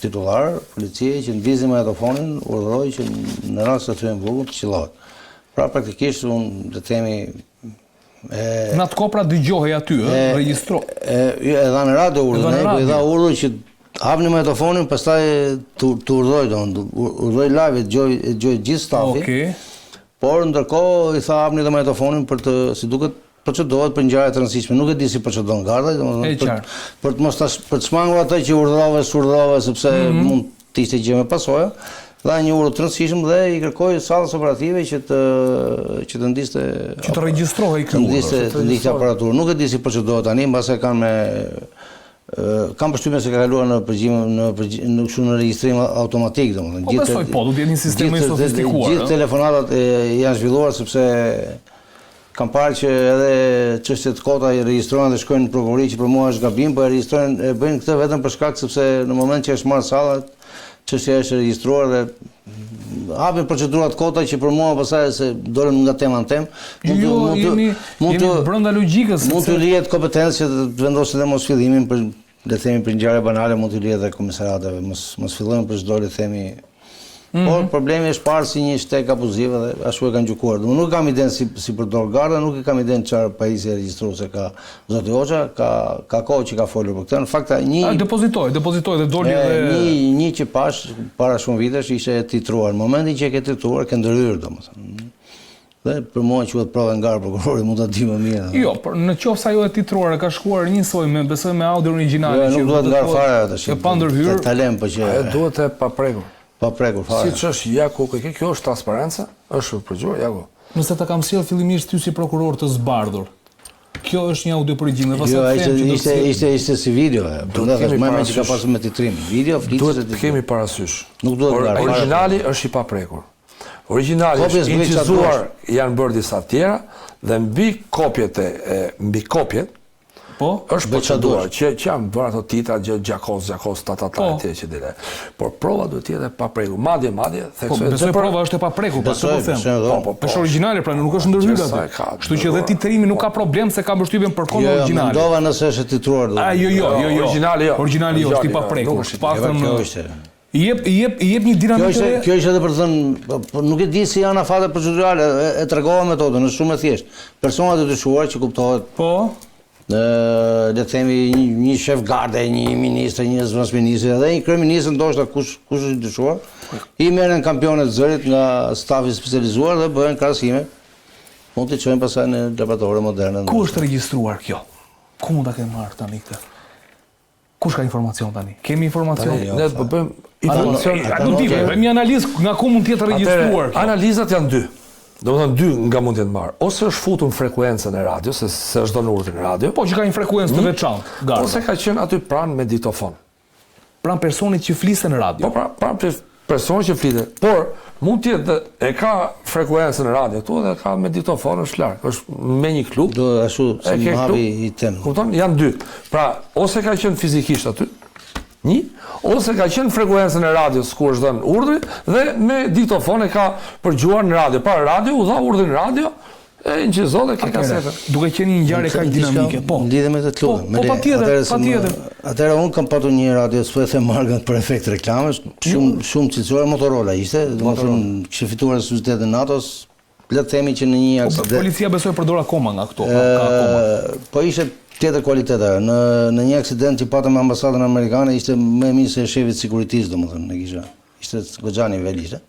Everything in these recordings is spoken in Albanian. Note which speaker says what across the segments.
Speaker 1: titullar policie që ndizin me autofonin, urdhëroi që në rast se thyen burgun të qellohet. Pra praktikisht unë do të themi
Speaker 2: në atë kohë pra dëgjohej aty, regjistro.
Speaker 1: Edhe në radio urdhëroi, dha urdhër që hapni mikrofonin, pastaj të urdhëroi live, dëgjoj gjithë stafi. Por ndërkohë i tha hapni edhe mikrofonin për të, si duket, procedohet për ngjarje të rëndësishme. Nuk e di si procedon garda, domethënë për të shmangur atë që urdhërove sepse mund të ishte gjë me pasojë. Dha një urdhër të rëndësishëm dhe i kërkoi sallës operative që të ndiste
Speaker 2: që të regjistrohej ky urdhër,
Speaker 1: të ndiste aparaturë. Nuk e di si procedohet tani, mbase kanë kam përshtypjen se ka kaluar në regjistrim automatik, domethënë.
Speaker 2: Po besoj, po, do të jetë një sistem më i sofistikuar.
Speaker 1: Gjithë telefonatat janë zhvilluar sepse kam parë që edhe çështjet kota i regjistrojnë dhe shkojnë në prokurori që për mua është gabim, po e regjistrojnë, bëjnë këtë vetëm për shkak sepse në moment që është marrë salla, çështja është regjistruar dhe hapin procedurat kota që për mua pastaj se dolën nga tema në temë.
Speaker 2: Jemi brenda logjikës.
Speaker 1: Mund të lihet kompetencë që të vendosin dhe mos fillimin për le të themi për ngjarje banale, mund të lihet dhe komisariateve, mos fillojmë për çdo le të themi. Por problemi është parë si një shtek abuziv dhe ashtu e kanë gjykuar. Nuk kam iden si përdor garda, nuk kam iden çfarë pajisje regjistruese ka zoti Hoxha, ka kohë që ka folur për këtë. Në fakt
Speaker 2: depozitoi dhe doli edhe
Speaker 1: një që pash para shumë vitesh ishte titruar. Në momentin që e ke titruar, ke ndërhyrë domethënë. Dhe për mua quhet provë ngar prokurori mund ta di më mirë.
Speaker 2: Jo, por në qoftë se ajo e titruar ka shkuar njësoj besoj me audio origjinal
Speaker 1: që nuk duhet ngar fare atë.
Speaker 2: E pa ndërhyrë.
Speaker 1: Talem po që
Speaker 3: ajo duhet e paprekur.
Speaker 1: Paprekur fare.
Speaker 3: Siç është Jaku, kjo është transparenca, është përgjigje Jaku.
Speaker 2: Nëse ta kam sjell fillimisht ty si prokuror të zbardhur. Kjo është një audio origjinal,
Speaker 1: Jo, ishte si video. Përndash më që ka pasur me titrim. Video
Speaker 3: duhet të kemi parasysh.
Speaker 1: Nuk duhet ngar.
Speaker 3: Origjinali është i paprekur. Origjinali është incizuar, janë bërë disa tjera dhe mbi kopjet është proceduar që janë bërë ato titra gjakos etj që dile. Por prova duhet të jetë e paprekur. Madje
Speaker 2: besoj prova është e paprekur, pas po them. Është origjinale, pra nuk është ndërhyrë atë. Kështu që edhe titrimi nuk ka problem se ka mbështypjen për kohë origjinale.
Speaker 1: Mendova nëse është titruar.
Speaker 2: Jo. Origjinali është i paprekur. Paktën I jep një dinamikë.
Speaker 1: Kjo është edhe për të thënë, nuk e di si janë afate procedurale, e tregova metodën, është shumë e thjeshtë. Personat e dyshuar që kuptohet.
Speaker 2: Po.
Speaker 1: Le të themi një shef garde, një ministër, një zëvendësministër dhe një kryeminist ndoshta kush është i dyshuar, i merren kampionet zërit nga stafi specializuar dhe bëhen krahasime. Mund të çojmë pastaj në laboratorë moderne.
Speaker 2: Ku është regjistruar kjo? Ku mund ta kemë marrë tani këtë? Kush ka informacion tani? Kemi informacion?
Speaker 3: Ne do bëjmë informacion.
Speaker 2: Nuk di, bëjmë një analizë nga ku mund të jetë regjistruar.
Speaker 3: Analizat janë dy. Domethënë dy nga mund të jetë marrë. Ose është futur në frekuencën e radios, se është dhënë urdhër në radio.
Speaker 2: Po që ka një frekuencë të veçantë, garda.
Speaker 3: Ose ka qenë aty pranë me diktofon.
Speaker 2: Pranë personit që flisën në radio.
Speaker 3: Po pranë personit që flitet. Por mund të jetë e ka frekuencën e radio këtu dhe ka me diktofon është larg. Është me një klub.
Speaker 1: Do ashtu se më hapi i tem.
Speaker 3: Kupton? Janë dy. Pra, ose ka qenë fizikisht aty, ose ka qenë frekuencën e radios ku është dhënë urdhri dhe me diktofon e ka përgjuar në radio. Para radio u dha urdhrin në radio e incizo dhe ka kasetën.
Speaker 2: Duke qenë një ngjarje kaq dinamike, po.
Speaker 1: Lidhe me të klubin.
Speaker 2: Po patjetër.
Speaker 1: Atëherë unë kam patur një radio s'po e them markën për efekt reklamesh, shumë cilësore Motorola ishte, domethënë kishte fituar rezultatin NATO-s. Le të themi që në një aksident.
Speaker 2: Policia besoj përdor akoma nga këto, ka akoma.
Speaker 1: Po ishte tjetër kualitete. Në një aksident që patëm me ambasadën amerikane ishte më mirë se shefit sigurisë, domethënë, ne kisha. Ishte goxha nivel ishte.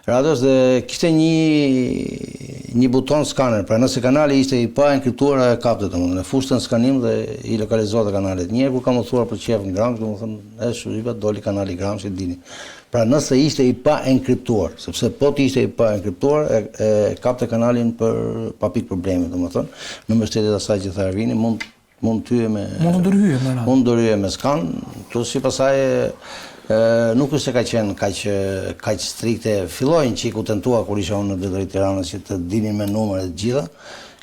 Speaker 1: Radios dhe kishte një buton skaner, pra nëse kanali ishte i pa enkriptuar e kapte domethënë, e fushte në skanim dhe i lokalizonte kanalet. Një herë kur kam udhëtuar për qef në Gramsh, domethënë, shuripa doli kanali Gramsh e dini. Pra nëse ishte i pa enkriptuar, sepse po të ishte i pa enkriptuar, e kapte kanalin për pa pikë problemi, domethënë, në mbështetjet asaj që tha Ervini, mund të ndërhyje me skan, plus që pasaj nuk është se ka qenë kaq strikte, fillojnë që i ku tentua kur isha unë në drejtori Tiranës që të dinin me numrat të gjitha,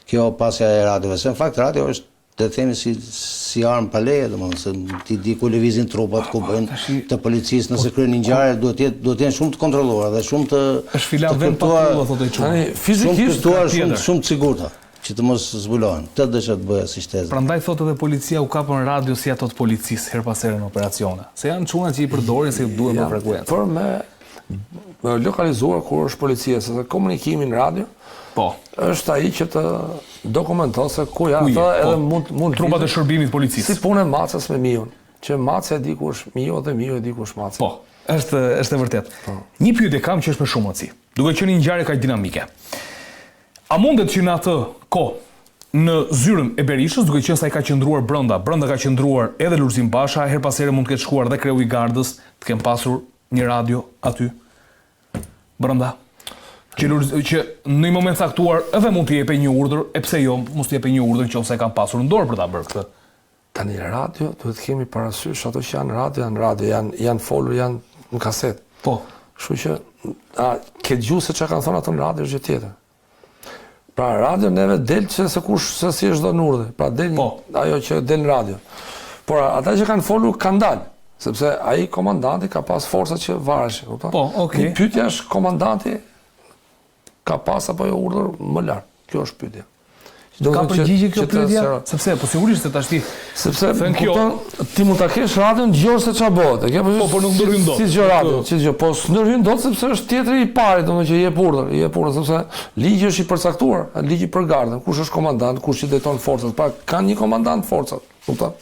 Speaker 1: kjo pasja e radiove, se në fakt radio është të themi si armë pa leje, domethënë se ti di ku lëvizin trupat, ku bëjnë të policisë, nëse kryen një ngjarje duhet të jenë shumë të kontrolluara dhe shumë të
Speaker 2: është filan vend pa kontroll thotë i çuar.
Speaker 3: Fizikisht
Speaker 1: shumë të sigurta. që të mos zbulohen. Këtë do që të bëja si shtesë.
Speaker 2: Prandaj thotë edhe policia u kapën radio si ato të policisë her pas here në operacione. Se janë çuna që i përdorin se duhen me frekuencë.
Speaker 3: Por me lokalizuar kur është policia, se komunikimi në radio është ai që të dokumenton se ku janë ata edhe mund
Speaker 2: trupat e shërbimit policisë.
Speaker 3: Si punë macës me miun, që maca e di ku është miu dhe miu e di ku është maca.
Speaker 2: Po, është e vërtet. Një pyetje kam që është me shumë rëndësi. Duke qenë një ngjarje kaq dinamike. A mundet që në atë kohë në zyrën e Berishës, duke qenë se ai ka qëndruar brenda ka qëndruar edhe Lulzim Basha, her pas here mund të ketë shkuar dhe kreu i gardës, të kenë pasur një radio aty brenda. Që në një moment caktuar edhe mund të jepë një urdhër, e pse jo, mos të jepë një urdhër nëse e kanë pasur në dorë për ta bërë këtë.
Speaker 3: Tani radio, duhet të kemi parasysh ato që janë radio, janë folur, janë në kaset.
Speaker 2: Po.
Speaker 3: Kështu që ke dëgjuar se çka kanë thënë ato në radio është gjë tjetër. Pra radio neve del që se si është dhënë urdhër. Pra del ajo që del në radio. Por ata që kanë folur kanë dalë, sepse ai komandanti ka pas forca që vareshin, kupton?
Speaker 2: Po, okay.
Speaker 3: Pyetja është komandanti ka pas apo jo urdhër më lart. Kjo është pyetja.
Speaker 2: Ka përgjigje kjo pyetja? Sepse po sigurisht se tash ti
Speaker 3: sepse ti mund ta kesh radion dëgjosh se ç'a bëhet.
Speaker 2: Po nuk ndërhyn dot.
Speaker 3: Si dëgjoj radio, po s'ndërhyn dot sepse është tjetri i parë, domethënë që i jep urdhër, sepse ligji është i përcaktuar, ligji për gardën, kush është komandant, kush i drejton forcat. Pra kanë një komandant forcat, kupton?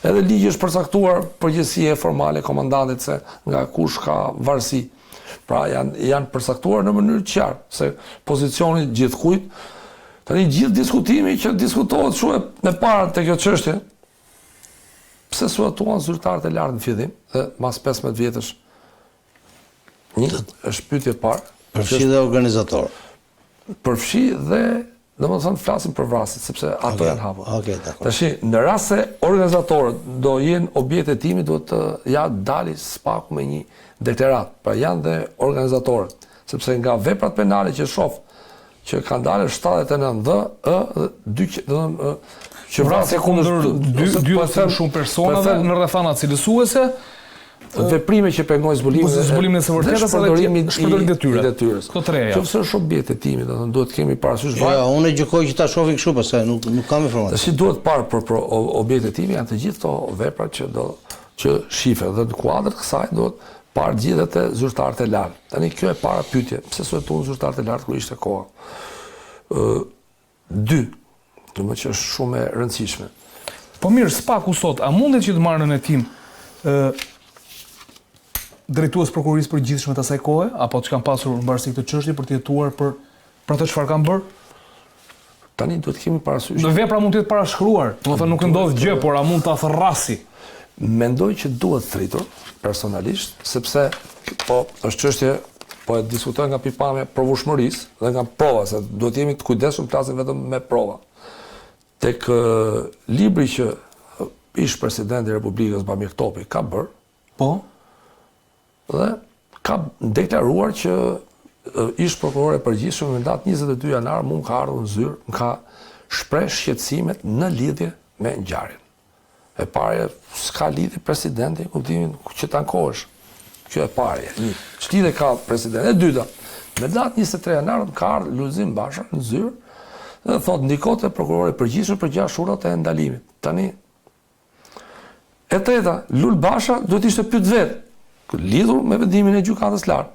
Speaker 3: Edhe ligji është përcaktuar përgjegjësia formale e komandantit se nga kush ka varësi. Pra janë përcaktuar në mënyrë të qartë se pozicioni gjithkujt. Tani gjithë diskutimi që diskutohet shumë e para te kjo çështje, pse suatuan zyrtarët e lartë në fillim dhe mas 15 vjetësh. Është pyetje e parë.
Speaker 1: Përfshi dhe organizator.
Speaker 3: Përfshi dhe, domethënë flasim për vrasjet, sepse ato janë hapur.
Speaker 1: Okej, dakor.
Speaker 3: Tashi, në rast se organizatorët do jenë objekte timi, duhet të dali spaku me një deklarat. Pra janë dhe organizatorët, sepse nga veprat penale që shoh që kanë dalë 79
Speaker 2: që vrasje kundër dy ose shumë personave në rrethana cilësuese,
Speaker 3: veprime që pengojnë
Speaker 2: zbulimin e së vërtetës dhe shpërdorim detyrës. Këto treja.
Speaker 3: Nëse është objekt e timit, do të thonë duhet të kemi parasysh
Speaker 1: Jo, unë gjykoj që ta shohim kështu, pastaj nuk kam informacion.
Speaker 3: Si duhet parë për objekt e timit janë të gjithë këto vepra që shifen dhe në kuadër të kësaj duhet parë gjithet e zyrtarët e lartë. Tani kjo e para pyetje, pse suetuan zyrtarët e lartë kur ishte koha? 2, domethënë që është shumë e rëndësishme.
Speaker 2: Po mirë, spaku sot, a mundet që të marrë në hetim drejtues prokurorisë përgjithshme të asaj kohe, apo që kanë pasur mbarësi këtë çështje për të jetuar për atë çfarë kanë bërë?
Speaker 3: Tani duhet kemi parasysh.
Speaker 2: Në vepra mund të jetë parashkruar, domethënë nuk ndodh gjë, por a mund ta therrasi?
Speaker 3: Mendoj që duhet thritur personalisht, sepse është çështje po e diskutoj nga pikpamja provueshmërisë dhe nga prova, se duhet jemi të kujdesshëm të flasim vetëm me prova. Tek libri që ish presidenti i Republikës Bamir Topi ka bërë, dhe ka deklaruar që ish prokuror e përgjithshëm në datë 22 janar më ka ardhur në zyrë, më ka shpreh shqetësimet në lidhje me ngjarjen. E parë, s'ka lidhje presidenti, kuptimin që ta ankohesh. Kjo e parë. Ç'lidhje ka presidenti? E dyta, me datë 23 janar ka ardhur Lulzim Basha në zyrë dhe thotë ndikote prokurori përgjithshëm për 6 urat e ndalimit. Tani e treta, Lul Basha duhet ishte pyet vetë, lidhur me vendimin e gjykatës lartë.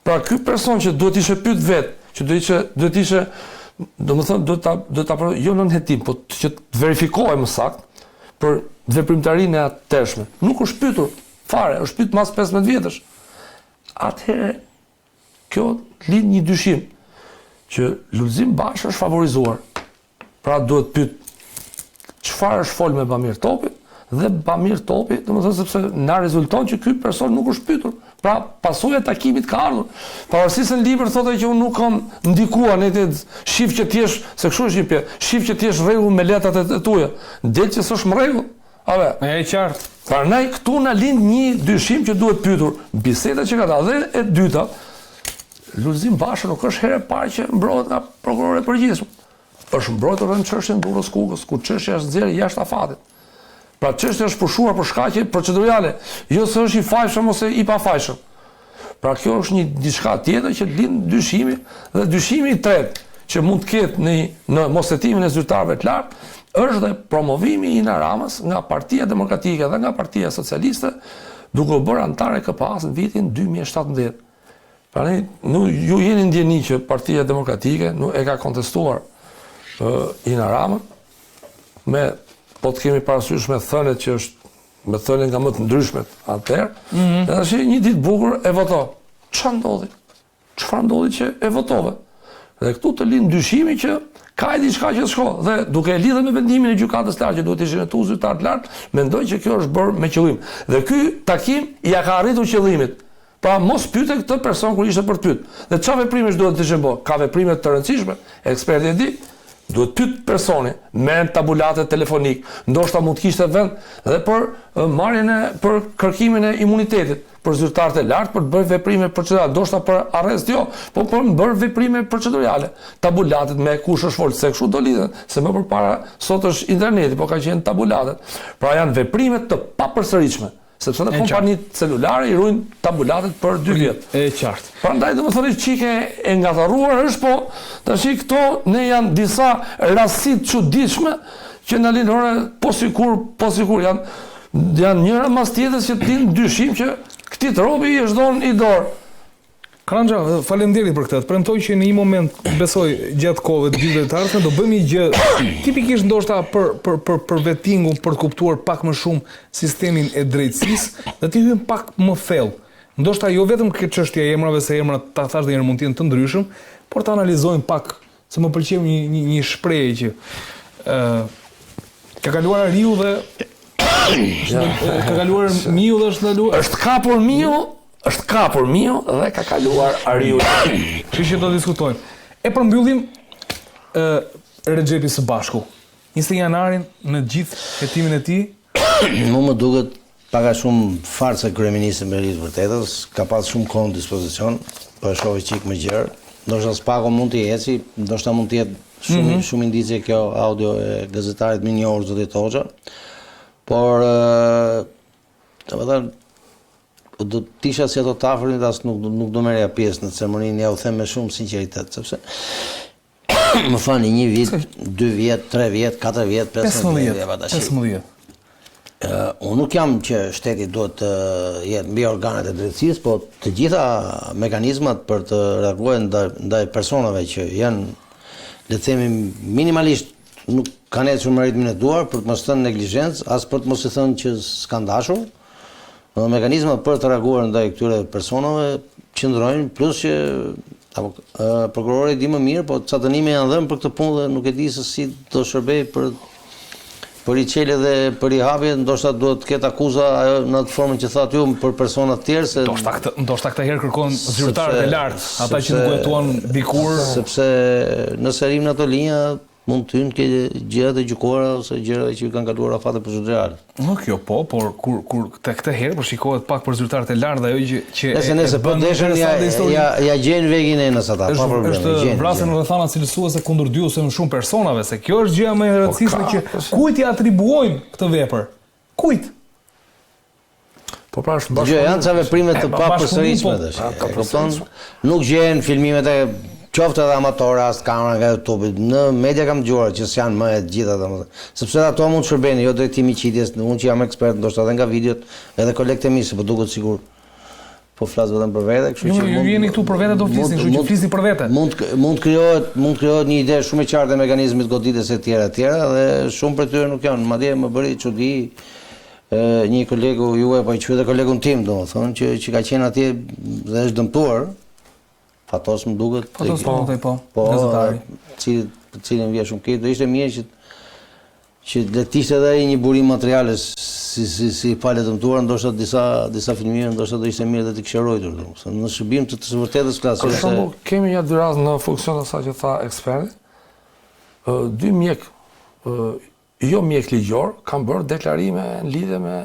Speaker 3: Pra ky person që duhet ishte pyet vetë, që duhet ishte, domethënë duhet ta jo në hetim, po që të verifikohej më saktë për veprimtarinë e atëshme. Nuk është pyetur fare, është pyet mas 15 vjetësh. Atëherë kjo lind një dyshim që Lulzim Basha është favorizuar. Pra duhet pyet çfarë është fol me Bamir Topi dhe Bamir Topi, domethënë sepse na rezulton që ky person nuk është pyetur. Pra pasojë e takimit ka ardhur. Pavarësisht se në libër thotë që unë nuk kam ndikuar në të shif që ti je, se kështu është një shif që ti je rregull me letrat e tua. Del që s'është në rregull. A ve?
Speaker 2: E qartë.
Speaker 3: Prandaj këtu na lind një dyshim që duhet pyetur. Biseda që ka dhënë dhe e dyta, Lulzim Basha nuk është herë e parë që mbrohet nga prokurori i përgjithshëm. Është mbrojtur në çështjen e Durrës Kukës, ku çështja është nxjerrë jashtë afatit. Pra çështja është pushuar për shkaqe procedurale, jo se është i fajshëm ose i pafajshëm. Pra kjo është një diçka tjetër që lind dyshimi, dhe dyshimi i tretë, që mund të ketë në mosetimin e zyrtarëve të lartë, është dhe promovimi i Ina Ramës nga Partia Demokratike dhe nga Partia Socialiste, duke u bërë antare KPA-s në vitin 2017. Pra ju jeni ndjeni që Partia Demokratike nuk e ka kontestuar Ina Ramën, po të kemi parasysh me thënet që është me thënet nga më të ndryshmet atëherë, dhe është një ditë bukur e voto. Çfarë ndodhi? Çfarë ndodhi që e votove? Dhe këtu të lind dyshimi që ka e diçka që shko, dhe duke e lidhur me vendimin e gjykatës lartë që duhet të shëndetuar zyrtar të lartë, mendoj që kjo është bërë me qëllim. Dhe ky takim ja ka arritur qëllimit. Pra mos pyete këtë person kur ishte për të pyet. Dhe çfarë veprimesh duhet të shëmbo? Ka veprime të rëndësishme, eksperti e di. Duhet pyet personi, merren tabulate telefonik, ndoshta mund të kishte vend dhe për për kërkimin e imunitetit për zyrtarët e lartë, për të bërë veprime procedurale, ndoshta për arrest jo, po për të bërë veprime procedurale. Tabulatet me kush është folë, se kështu do lidhen, se më përpara sot është interneti, po ka qenë tabulatet. Pra janë veprime të papërsëritshme. Sepse në kompanitë celulare i ruajnë tabulatet për 2 vjet.
Speaker 2: E qartë.
Speaker 3: Prandaj domethënë çike e ngatërruar është, po tash këto ne janë disa rasti të çuditshme që na linore po sikur janë njëra mas tjetrës që tin dyshim që këtij robi i është dhënë i dorë.
Speaker 2: Karanja, faleminderit për këtë. Të premtoj që në një moment, besoj, gjatë kohëve të viteve të ardhme do bëjmë një gjë tipikisht ndoshta për vettingun, për të kuptuar pak më shumë sistemin e drejtësisë, dhe të hym pak më thellë. Ndoshta jo vetëm këtë çështje e emrave, se emrat ta thash dhe mund të jenë të ndryshëm, por të analizojmë pak, se më pëlqeu një shprehje që ka kaluar Riu dhe ka kaluar Miu dhe është ndaluar.
Speaker 3: Është kapur Miu dhe ka kaluar Ariu.
Speaker 2: Kështu që do diskutojmë. E përmbyllim Rexhepi së bashku. 20 janarin në gjithë hetimin e tij.
Speaker 1: Më duket pak a shumë farse kryeministri Merit vërtetës, ka pas shumë kohë në dispozicion, po e shoh çik më gjerë. Ndoshta Spago mund të eci, ndoshta mund të jetë shumë indicie kjo audio e gazetarit më i njohur zotit Hoxha. Por domethënë do të isha si ato të afërmit, as nuk do merrja pjesë në ceremoninë, ja u them me shumë sinqeritet, sepse më fani 1 vit, 2 vjet, 3 vjet, 4 vjet, 15 vjet. Unë nuk jam që shteti duhet të jetë mbi organet e drejtësisë, po të gjitha mekanizmat për të reaguar ndaj personave që janë, le të themi, minimalisht nuk kanë ecur me ritmin e duar, për të mos thënë neglizhencë, as për të mos i thënë që s'kan dashur. Mekanizmat për të reaguar ndaj këtyre personave qëndrojnë, plus që prokurori di më mirë, po ca dënime janë dhënë për këtë punë dhe nuk e di se si do shërbej për i qelje dhe për i hapje, ndoshta duhet të ketë akuza në atë formën që thatë ju për persona të tjerë, se
Speaker 2: ndoshta këtë herë kërkon zyrtarët e lartë, ata që nuk jetuan dikur,
Speaker 1: sepse nëse rim në ato linja mund të hynë ke gjërat e gjykuara ose gjërat që kanë kaluar afate procedurale.
Speaker 2: Kjo po, por kur këtë herë përshikohet pak për zyrtarët e lartë dhe ajo që
Speaker 1: nëse po deshën ja gjejnë vegin e nësë ata, pa probleme.
Speaker 2: Është vrasje në rrethana cilësuese kundër 2 ose më shumë personave, se kjo është gjëja më e rëndësishme që kujt i atribuojnë këtë vepër? Kujt?
Speaker 3: Po pra është
Speaker 1: bashkëpunim. Janë ca veprime të papërsëritshme tash. Nuk gjehen filmimet e qoftë edhe amatore, as kamera nga YouTube-it, në media kam dëgjuar që s'janë më e gjitha, sepse ato mund të shërbejnë, jo drejtimi i qitjes, unë që jam ekspert, ndoshta edhe nga videot, edhe kolegët e mi, se po duket sigur po flas vetëm për vete, kështu që
Speaker 2: ju jeni këtu për vete, do flisni, kështu që flisni për vete.
Speaker 1: Mund krijohet një ide shumë e qartë e mekanizmit goditjes e tjera dhe shumë prej tyre nuk janë, madje më bëri çudi një kolegu juaj, po i quhet kolegun tim, domethënë, që ka qenë atje dhe është dëmtuar. Fatos më duket.
Speaker 2: Po, gazetari.
Speaker 1: Cilin vje shumë keq, do ishte mirë që le të ishte edhe një burim materiale si palë dëmtuar, ndoshta disa filmime, ndoshta do ishte mirë dhe të kishte ruajtur, domethënë në shërbim të së vërtetës klasë.
Speaker 3: Për shembull, kemi një dy raste në funksion të asaj që tha eksperti. 2 mjek, jo mjek ligjor, kanë bërë deklarime në lidhje me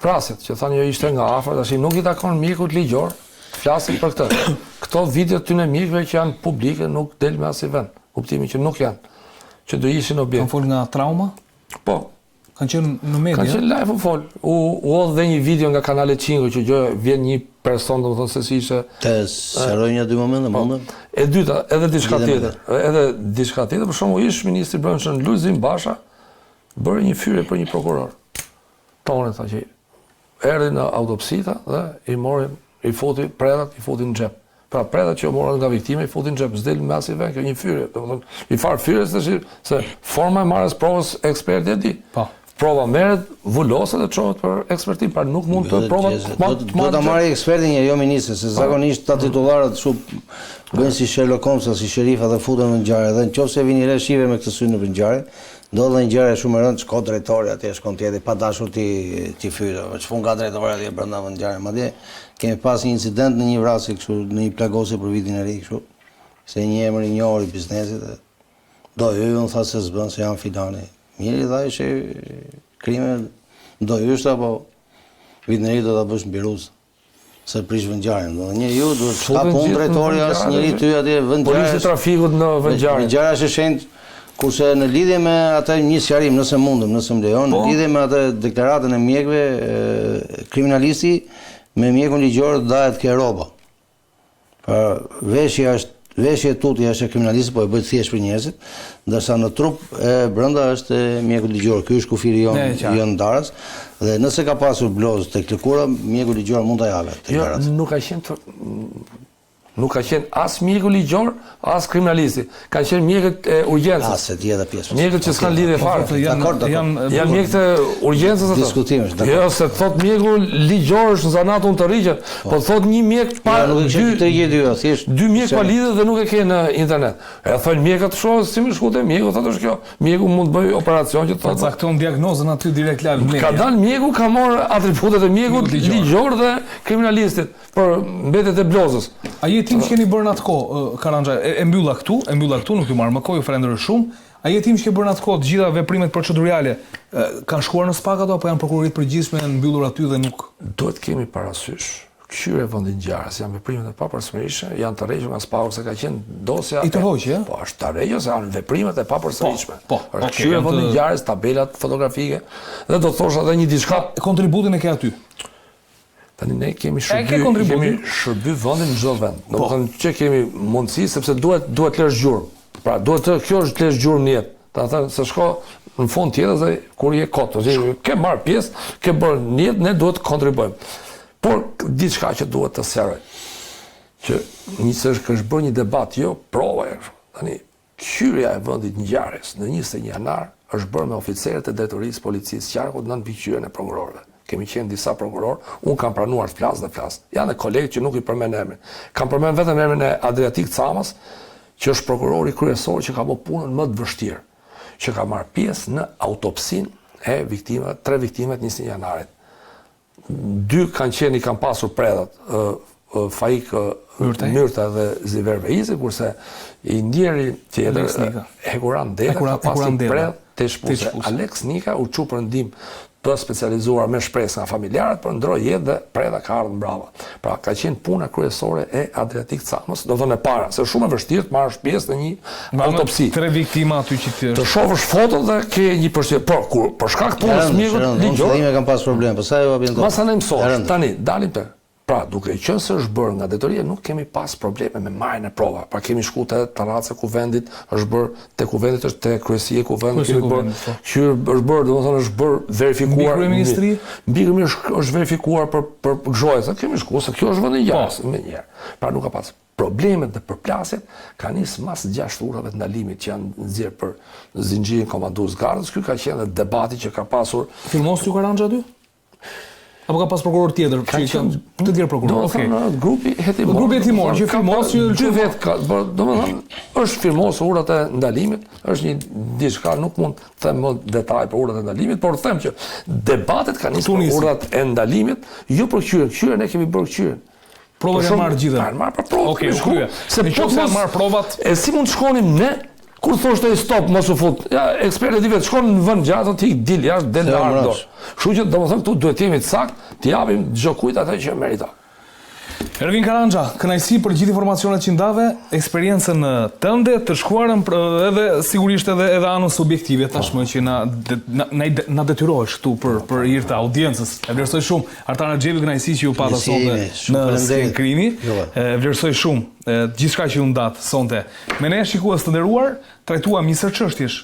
Speaker 3: vrasjet, që thanë jo ishte nga afër, tash nuk i takon mjekut ligjor. Flasim për këtë. Këto video të në mjekve që janë publike nuk del me asnjë vend. Kuptimi që nuk janë, që do ishin objekt.
Speaker 2: Kanë fol nga trauma?
Speaker 3: Po.
Speaker 2: Kanë qenë në media?
Speaker 3: Kanë qenë live u fol. U odh dhe një video nga kanale 5 që vjen një person, domethënë se si ishte.
Speaker 1: Të sqaroj një dy momente, mundem.
Speaker 3: E dyta, edhe diçka tjetër. Për shembull, ish ministri i Brendshëm Lulzim Basha bëri një fytyrë për një prokuror. Tonë tha që erdhi në autopsita dhe i futi predat, i futi në xhep. Pra predat që morën nga viktime i futin në xhep, s'del me asnjë kjo një fytyrë. Domethënë i far fytyrës se forma e marrjes provës eksperti e di. Po. Prova merret, vuloset dhe çohet për ekspertim, pra nuk mund të provat.
Speaker 1: Do ta marrë ekspertin jo ministri, se zakonisht ta titullarët kështu bëjnë si Sherlock Holmes, si sherifa dhe futen në ngjarje, dhe nëse vini re shive me këtë sy në ngjarje, ndodh një ngjarje shumë e rëndë, shko drejtori atje, shkon tjetër pa dashur ti fytë, çfun nga drejtori atje brenda në ngjarje. Madje kemi pas një incident në një vrasje kështu, në një plagosje për vitin e ri kështu, se një emër i njohur i biznesit, do hyn tha se s'bën se janë filani. Mirë dha që krime do hysh apo vitin e ri do ta bësh mbiruz. Se prish vëngjarjen. Njeriu duhet të ka punë drejtori as njëri ty atje vëngjarje.
Speaker 3: Polisi trafikut në vëngjarje.
Speaker 1: Vëngjarja është e shenjtë. Kurse në lidhje me atë një sqarim, nëse mundem, nëse më lejon, në lidhje me atë deklaratën e mjekëve, kriminalisti me mjekun ligjor dahet ke rroba. Pra veshja e tutje është e kriminalistit, po e bëhet thjesht për njerëzit, ndërsa në trup e brenda është e mjeku ligjor. Ky është kufiri jon ndarës, dhe nëse ka pasur blozë tek lëkura, mjeku ligjor mund ta japë tek garat.
Speaker 3: Nuk ka qenë as mjeku ligjor, as kriminalisti. Ka qenë mjekët e urgjencës.
Speaker 1: Se ti edhe pjesë.
Speaker 3: Mjekët që s'kan lidhje fare. Janë mjekët e urgjencës ato.
Speaker 1: Diskutimesh.
Speaker 3: Jo, se thot mjeku ligjor është në zanat unë të rrigjë, po thot një mjek pa dy mjek pa lidhje dhe nuk e ke në internet. E thonë mjekët shoh si më shkute mjeku, thotë është kjo. Mjeku mund të bëj operacion që thotë.
Speaker 2: Cakton diagnozën aty direkt live media.
Speaker 3: Ka dalë mjeku, ka marrë atributet e mjekut ligjor dhe kriminalistit për mbetjet e blozës.
Speaker 2: A jetim që keni bërë në atë kohë, Karanja, e mbylla këtu, nuk ju marrë më kohë, ju falenderoj shumë. A jetim që keni bërë në atë kohë, të gjitha veprimet procedurale kanë shkuar në SPAK ato apo janë prokurorit përgjithshme janë mbyllur aty dhe nuk
Speaker 3: duhet kemi parasysh. Këshire e vendit ngjarjes janë veprimet e papërsëritshme, janë të rregjura nga SPAK se ka qenë dosja.
Speaker 2: I tërhoqë,
Speaker 3: Po, është të rregjë se janë veprimet e papërsëritshme. Këshire e vendit ngjarjes, tabelat fotografike dhe do të thosh edhe një diçka.
Speaker 2: Kontributin e ke aty.
Speaker 3: Tani ne kemi shërby vendin në çdo vend. Domethënë që kemi mundësi sepse duhet lësh gjurmë. Pra kjo është lësh gjurmë në jetë. Ta thënë se shko në fund tjetër dhe kur je kot, ose ke marr pjesë, ke bërë në jetë, ne duhet të kontribuojmë. Por diçka që duhet të sqaroj. Që është bërë një debat, jo prova. Tani hyrja e vendit ngjarjes në 21 janar është bërë me oficerët e drejtorisë policisë qarkut në mbikëqyrjen e prokurorëve. Kemi qenë disa prokuror, unë kam pranuar të flas. Janë kolegë që nuk i përmend emrin. Kam përmend vetëm emrin e Adriatik Camas, që është prokurori kryesor që ka bërë punën më të vështirë, që ka marrë pjesë në autopsinë e viktimeve, 3 viktimet 21 janarit. 2 kanë pasur predat, Faik Myrta dhe Ziver Veizi, kurse i ndjeri tjetër Hekuran Dela ka pasur pred të shpuse. Alex Nika u çu për ndihmë të specializuar me shpresë nga familjarët për ndroj jetë dhe preda ka ardhur mbrapa. Pra ka qenë puna kryesore e Adriatik Camës, do thënë e para, se shumë e vështirë të marrësh pjesë në një autopsi.
Speaker 2: 3 viktima aty që
Speaker 3: të shohësh foton dhe ke një përshtypje. Por për shkak të punës mjekut ligjor,
Speaker 1: ne kam pas problem, po sa jo vjen dot.
Speaker 3: Masa ne mësosh, tani dalim te. Pra, duke qenë se është bërë nga detoria, nuk kemi pas probleme me marrjen e prova. Pra kemi shku te tarraca e kuvendit, është bërë te kuvendit, është te kryesia e kuvendit, kemi bërë, është bërë, domethënë është bërë verifikuar. Mbi kryeministri është verifikuar për gzhojë, kemi shku se kjo është vendi i ngjarjes më njëherë. Pra nuk ka pas problemet dhe përplasjet kanë nisë mas 6 urave të ndalimit që janë nxjerrë për zinxhirin komandues gardës. Ky ka qenë debati që ka pasur.
Speaker 2: Filmos ty Karanja aty? Apo ka pas prokuror tjetër, të tjerë prokuror.
Speaker 3: Grupi hetimor
Speaker 2: që filmos që
Speaker 3: 2 vet ka, domethënë është filmos urat e ndalimit, është një diçka, nuk mund të them më detaj për urat e ndalimit, por them që debatet kanë nisur për urat e ndalimit, jo për qyrjen, ne kemi bërë qyrjen.
Speaker 2: Provat janë marrë gjithë.
Speaker 3: Janë marrë për provat.
Speaker 2: Okej, krye. Se nëse janë marrë provat,
Speaker 3: e si mund të shkonim ne? Kur thoshte stop, mos u fut. Ja, ekspertët i vet shkon në vend gjatë, ti dil jashtë, del në ardhur. Kështu që domethënë këtu duhet jemi të saktë, të japim çdo kujt atë që meriton.
Speaker 2: Ervin Karanja, kënaqësi për gjithë informacionet që ndave, eksperiencën tënde të shkruarën edhe sigurisht edhe anën subjektive tashmë që na detyrohesh këtu për hir të audiencës. E vlerësoj shumë Artan Axhevi, kënaqësi që ju pata sonte në Skrin Krimi. E vlerësoj shumë gjithçka që ju ndat sonte. Me ne shikues të nderuar, trajtuam një sër çështjesh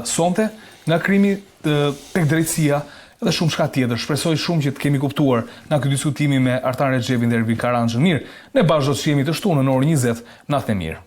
Speaker 2: sonte nga krimi tek drejtësia dhe shumë shka tjetër. Shpresoj shumë që të kemi kuptuar nga ky diskutimi me Artan Axhevin dhe Ervin Karanxhën. Mirë, ne bashkë do të shihemi të shtunën në orën 20, natë e mirë.